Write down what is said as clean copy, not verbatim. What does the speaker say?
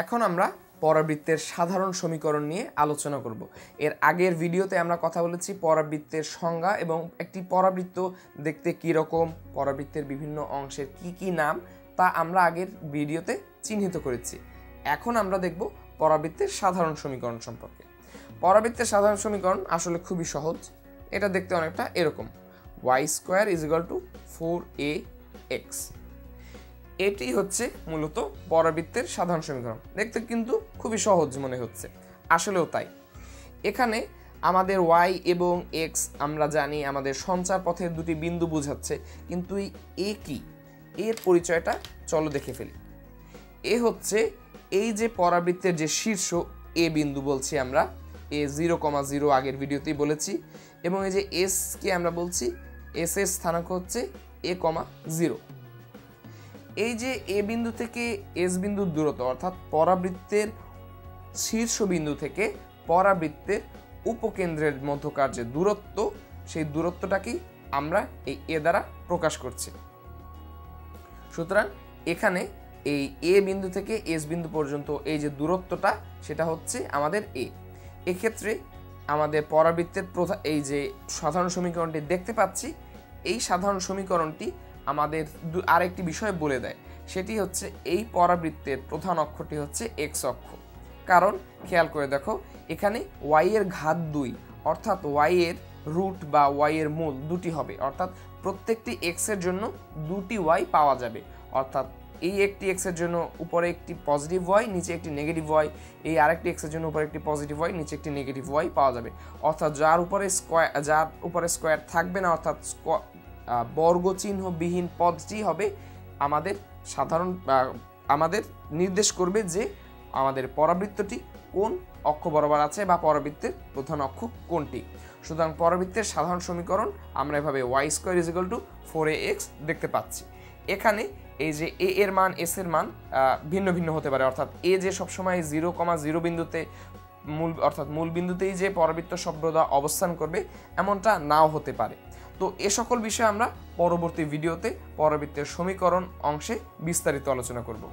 এখন আমরা পরাবৃত্তের সাধারণ সমীকরণ নিয়ে আলোচনা করব। এর আগের ভিডিওতে আমরা কথা বলেছি পরাবৃত্তের সংজ্ঞা এবং একটি পরাবৃত্ত দেখতে কী রকম, পরাবৃত্তের বিভিন্ন অংশের কি কি নাম তা আমরা আগের ভিডিওতে চিহ্নিত করেছি। এখন আমরা দেখব পরাবৃত্তের সাধারণ সমীকরণ সম্পর্কে। পরাবৃত্তের সাধারণ সমীকরণ আসলে খুবই সহজ। এটা দেখতে অনেকটা এরকম, y² = 4ax। এটি হচ্ছে মূলত পরাবৃত্তের সাধারণ সমীকরণ। দেখতে কিন্তু খুবই সহজ মনে হচ্ছে, আসলেও তাই। এখানে আমাদের y এবং x আমরা জানি আমাদের সঞ্চার পথের দুটি বিন্দু বোঝাচ্ছে, কিন্তু এই a কি, এর পরিচয়টা চলো দেখে ফেলি। এ হচ্ছে এই যে পরাবৃত্তের যে শীর্ষ a বিন্দু বলছি আমরা, a 0,0 আগের ভিডিওতেই বলেছি, এবং এই যে s কে আমরা বলছি s এর স্থানাঙ্ক হচ্ছে a,0। এই যে এ বিন্দু থেকে এস বিন্দুর দূরত্ব, অর্থাৎ পরাবৃত্তের শীর্ষ বিন্দু থেকে পরাবৃত্তের উপকেন্দ্রের মধ্যকার যে দূরত্ব, সেই দূরত্বটাকেই আমরা এই এ দ্বারা প্রকাশ করছি। সুতরাং এখানে এই এ বিন্দু থেকে এস বিন্দু পর্যন্ত এই যে দূরত্বটা, সেটা হচ্ছে আমাদের এ। এক্ষেত্রে আমাদের পরাবৃত্তের এই যে সাধারণ সমীকরণটি দেখতে পাচ্ছি, এই সাধারণ সমীকরণটি আমাদের আরেকটি বিষয় বলে দেয়, সেটি হচ্ছে এই পরাবৃত্তের প্রধান অক্ষটি হচ্ছে এক্স অক্ষ। কারণ খেয়াল করে দেখো, এখানে ওয়াই এর ঘাত 2, অর্থাৎ ওয়াই এর রুট বা ওয়াই এর মূল দুটি হবে, অর্থাৎ প্রত্যেকটি এক্স এর জন্য দুটি ওয়াই পাওয়া যাবে। অর্থাৎ এই একটি এক্স এর জন্য উপরে একটি পজিটিভ ওয়াই, নিচে একটি নেগেটিভ ওয়াই, এই আরেকটি এক্স এর জন্য উপরে একটি পজিটিভ ওয়াই, নিচে একটি নেগেটিভ ওয়াই পাওয়া যাবে। অর্থাৎ যার উপরে স্কোয়ার থাকবে না, অর্থাৎ বর্গ চিহ্নবিহীন পদটি হবে আমাদের নির্দেশ করবে যে আমাদের পরাবৃত্তটি কোন অক্ষ বরাবর আছে বা পরাবৃত্তের প্রধান অক্ষ কোনটি। সুতরাং পরাবৃত্তের সাধারণ সমীকরণ আমরা এভাবে y² = 4ax দেখতে পাচ্ছি। এখানে এই যে a এর মান s এর মান ভিন্ন ভিন্ন হতে পারে, অর্থাৎ a যে সবসময় 0,0 বিন্দুতে মূল বিন্দুতেই যে পরাবৃত্ত সর্বদা অবস্থান করবে এমনটা নাও হতে পারে। তো এ সকল বিষয়ে আমরা পরবর্তী ভিডিওতে পরাবৃত্তের সমীকরণ অংশে বিস্তারিত আলোচনা করব।